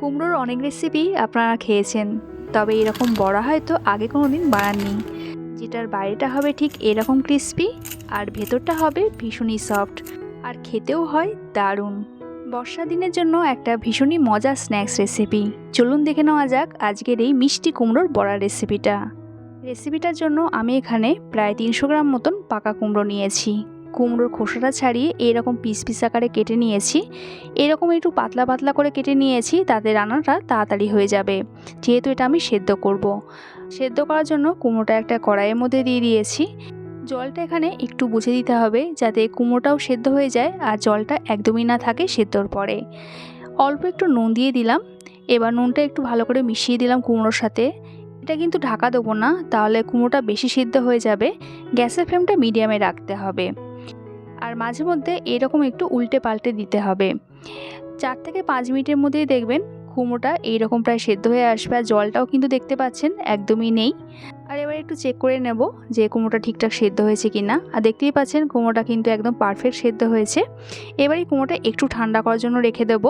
কুমড়োর অনেক রেসিপি আপনারা খেয়েছেন, তবে এরকম বড়া হয়তো আগে কোনো দিন বানাননি। যেটার বাইরেটা হবে ঠিক এরকম ক্রিস্পি আর ভেতরটা হবে ভীষণই সফট, আর খেতেও হয় দারুণ। বর্ষা দিনের জন্য একটা ভীষণই মজার স্ন্যাক্স রেসিপি। চলুন দেখে নেওয়া যাক আজকের এই মিষ্টি কুমড়োর বড়া রেসিপিটার জন্য আমি এখানে প্রায় 300 গ্রাম মতন পাকা কুমড়ো নিয়েছি। কুমড়োর খোসাটা ছাড়িয়ে এরকম পিস পিস আকারে কেটে নিয়েছি। এরকম একটু পাতলা পাতলা করে কেটে নিয়েছি, তাতে রান্নাটা তাড়াতাড়ি হয়ে যাবে, যেহেতু এটা আমি সেদ্ধ করব। সেদ্ধ করার জন্য কুমড়োটা একটা কড়াইয়ের মধ্যে দিয়ে দিয়েছি। জলটা এখানে একটু বুঝে দিতে হবে, যাতে কুমড়োটাও সেদ্ধ হয়ে যায় আর জলটা একদমই না থাকে সেদ্ধর পরে। অল্প একটু নুন দিয়ে দিলাম। এবার নুনটা একটু ভালো করে মিশিয়ে দিলাম কুমড়োর সাথে। এটা কিন্তু ঢাকা দেবো না, তাহলে কুমড়োটা বেশি সিদ্ধ হয়ে যাবে। গ্যাসের ফ্লেমটা মিডিয়ামে রাখতে হবে, আর মাঝে মধ্যে এরকম একটু উল্টে পাল্টে দিতে হবে। 4 থেকে 5 মিনিটের মধ্যেই দেখবেন কুমড়োটা এইরকম প্রায় সেদ্ধ হয়ে আসবে, আর জলটাও কিন্তু দেখতে পাচ্ছেন একদমই নেই। আর এবার একটু চেক করে নেব যে কুমড়োটা ঠিকঠাক সেদ্ধ হয়েছে কিনা। আর দেখতেই পাচ্ছেন কুমড়োটা কিন্তু একদম পারফেক্ট সেদ্ধ হয়েছে। এবারে কুমড়োটা একটু ঠান্ডা করার জন্য রেখে দেব।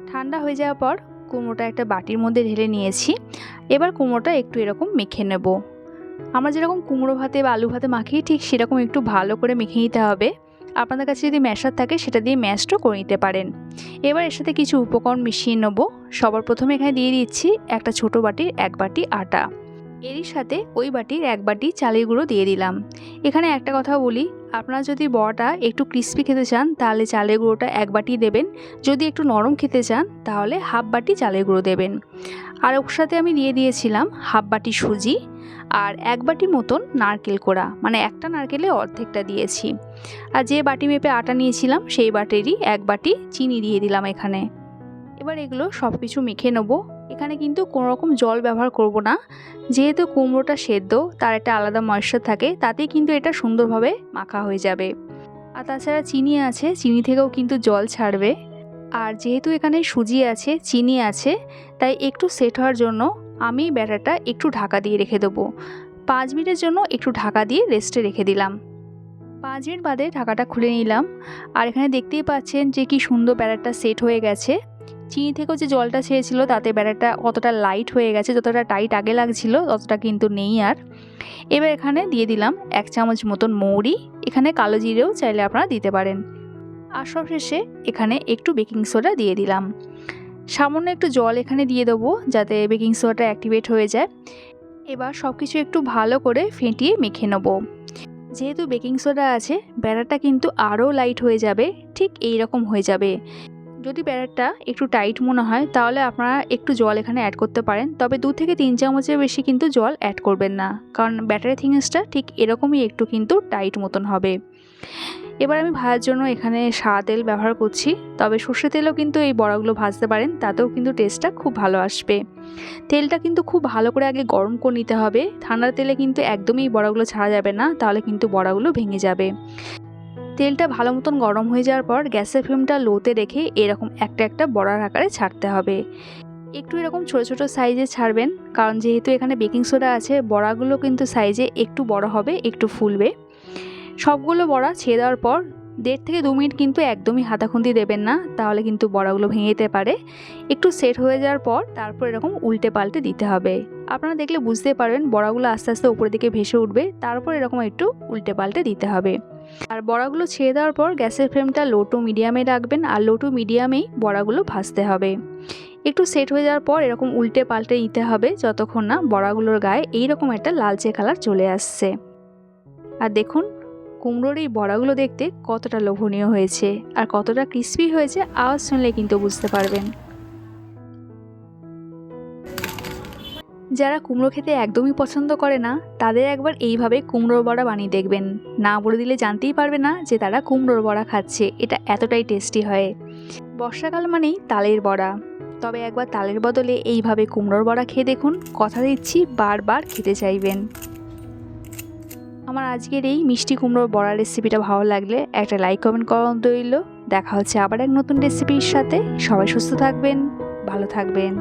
ঠান্ডা হয়ে যাওয়ার পর কুমড়োটা একটা বাটির মধ্যে ঢেলে নিয়েছি। এবার কুমড়োটা একটু এরকম মেখে নেব। আমরা যেরকম কুমড়ো ভাতে বা আলু ভাতে মাখি, ঠিক সেরকম একটু ভালো করে মেখে নিতে হবে। আপনাদের কাছে যদি ম্যাশার থাকে সেটা দিয়ে ম্যাশও করে নিতে পারেন। এবার এর সাথে কিছু উপকরণ মিশিয়ে নেব। সবার প্রথমে এখানে দিয়ে দিচ্ছি একটা ছোট বাটির 1 বাটি আটা। এরই সাথে ওই বাটির 1 বাটি চালের গুঁড়ো দিয়ে দিলাম। এখানে একটা কথা বলি, আপনারা যদি বড়াটা একটু ক্রিস্পি খেতে চান তাহলে চালের গুঁড়োটা 1 বাটি দেবেন। যদি একটু নরম খেতে চান তাহলে হাফ বাটি চালের গুঁড়ো দেবেন। আর ওর সাথে আমি দিয়ে দিয়েছিলাম হাফ বাটি সুজি আর 1 বাটি মতন নারকেল কোড়া, মানে একটা নারকেলে অর্ধেকটা দিয়েছি। আর যে বাটি মেপে আটা নিয়েছিলাম সেই বাটিরই 1 বাটি চিনি দিয়ে দিলাম এখানে। এবার এগুলো সব কিছু মেখে নেব। এখানে কিন্তু কোনো রকম জল ব্যবহার করব না, যেহেতু কুমড়োটা সেদ্ধ, তার একটা আলাদা ময়েশ্চার থাকে, তাতেই কিন্তু এটা সুন্দরভাবে মাখা হয়ে যাবে। আর তাছাড়া চিনি আছে, চিনি থেকেও কিন্তু জল ছাড়বে। আর যেহেতু এখানে সুজি আছে, চিনি আছে, তাই একটু সেট হওয়ার জন্য আমি ব্যাটারটা একটু ঢাকা দিয়ে রেখে দেবো। 5 মিনিটের জন্য একটু ঢাকা দিয়ে রেস্টে রেখে দিলাম। 5 মিনিট বাদে ঢাকাটা খুলে নিলাম। আর এখানে দেখতেই পাচ্ছেন যে কি সুন্দর ব্যাটারটা সেট হয়ে গেছে। চিনি থেকেও যে জলটা ছেড়েছিল তাতে ব্যাটারটা কতটা লাইট হয়ে গেছে, যতটা টাইট আগে লাগছিল ততটা কিন্তু নেই আর। এবার এখানে দিয়ে দিলাম 1 চামচ মতন মৌরি। এখানে কালো জিরেও চাইলে আপনারা দিতে পারেন। আর সবশেষে এখানে একটু বেকিং সোডা দিয়ে দিলাম। সামান্য একটু জল এখানে দিয়ে দেবো, যাতে বেকিং সোডাটা অ্যাক্টিভেট হয়ে যায়। এবার সব কিছু একটু ভালো করে ফেটিয়ে মেখে নেব। যেহেতু বেকিং সোডা আছে, ব্যাটারটা কিন্তু আরও লাইট হয়ে যাবে, ঠিক এই রকম হয়ে যাবে। যদি ব্যাটারটা একটু টাইট মনে হয় তাহলে আপনারা একটু জল এখানে অ্যাড করতে পারেন, তবে 2 থেকে 3 চামচের বেশি কিন্তু জল অ্যাড করবেন না, কারণ ব্যাটারের থিকনেসটা ঠিক এরকমই একটু কিন্তু টাইট মতন হবে। এবার আমি ভাজার জন্য এখানে সাদা তেল ব্যবহার করছি, তবে সর্ষে তেলও কিন্তু এই বড়াগুলো ভাজতে পারেন, তাতেও কিন্তু টেস্টটা খুব ভালো আসবে। তেলটা কিন্তু খুব ভালো করে আগে গরম করে নিতে হবে। ঠান্ডা তেলে কিন্তু একদমই বড়াগুলো ছাড়া যাবে না, তাহলে কিন্তু বড়াগুলো ভেঙে যাবে। তেলটা ভালো মতন গরম হয়ে যাওয়ার পর গ্যাসের ফ্লেমটা লোতে রেখে এরকম একটা একটা বড়ার আকারে ছাড়তে হবে। একটু এরকম ছোট ছোট সাইজে ছাড়বেন, কারণ যেহেতু এখানে বেকিং সোডা আছে, বড়াগুলো কিন্তু সাইজে একটু বড় হবে, একটু ফুলবে। সবগুলো বড়া ছেড়ে দেওয়ার পর 1.5 থেকে 2 মিনিট কিন্তু একদমই হাতাখুন্তি দেবেন না, তাহলে কিন্তু বড়াগুলো ভেঙে যেতে পারে। একটু সেট হয়ে যাওয়ার পর তারপর এরকম উল্টে পাল্টে দিতে হবে। আপনারা দেখলে বুঝতে পারবেন বড়াগুলো আস্তে আস্তে উপরের দিকে ভেসে উঠবে, তারপর এরকম একটু উল্টে পাল্টে দিতে হবে। আর বড়াগুলো ছেড়ে দেওয়ার পর গ্যাসের ফ্লেমটা লো টু মিডিয়ামে রাখবেন, আর লো টু মিডিয়ামেই বড়াগুলো ভাজতে হবে। একটু সেট হয়ে যাওয়ার পর এরকম উল্টে পাল্টে নিতে হবে, যতক্ষণ না বড়াগুলোর গায়ে এইরকম একটা লালচে কালার চলে আসছে। আর দেখুন কুমড়োর এই বড়াগুলো দেখতে কতটা লোভনীয় হয়েছে আর কতটা ক্রিস্পি হয়েছে, আওয়াজ শুনলে কিন্তু বুঝতে পারবেন। যারা কুমড়ো খেতে একদমই পছন্দ করে না, তাদের একবার এইভাবে কুমড়োর বড়া বানিয়ে দেখবেন। না বলে দিলে জানতেই পারবে না যে তারা কুমড়োর বড়া খাচ্ছে। এটা এতটাই টেস্টি হয়। বর্ষাকাল মানেই তালের বড়া, তবে একবার তালের বদলে এইভাবে কুমড়োর বড়া খেয়ে দেখুন, কথা দিচ্ছি বারবার খেতে চাইবেন। আমার আজকের এই মিষ্টি কুমড়োর বড়া রেসিপিটা ভালো লাগলে একটা লাইক কমেন্ট করা রইল। দেখা হচ্ছে আবার এক নতুন রেসিপির সাথে। সবাই সুস্থ থাকবেন, ভালো থাকবেন।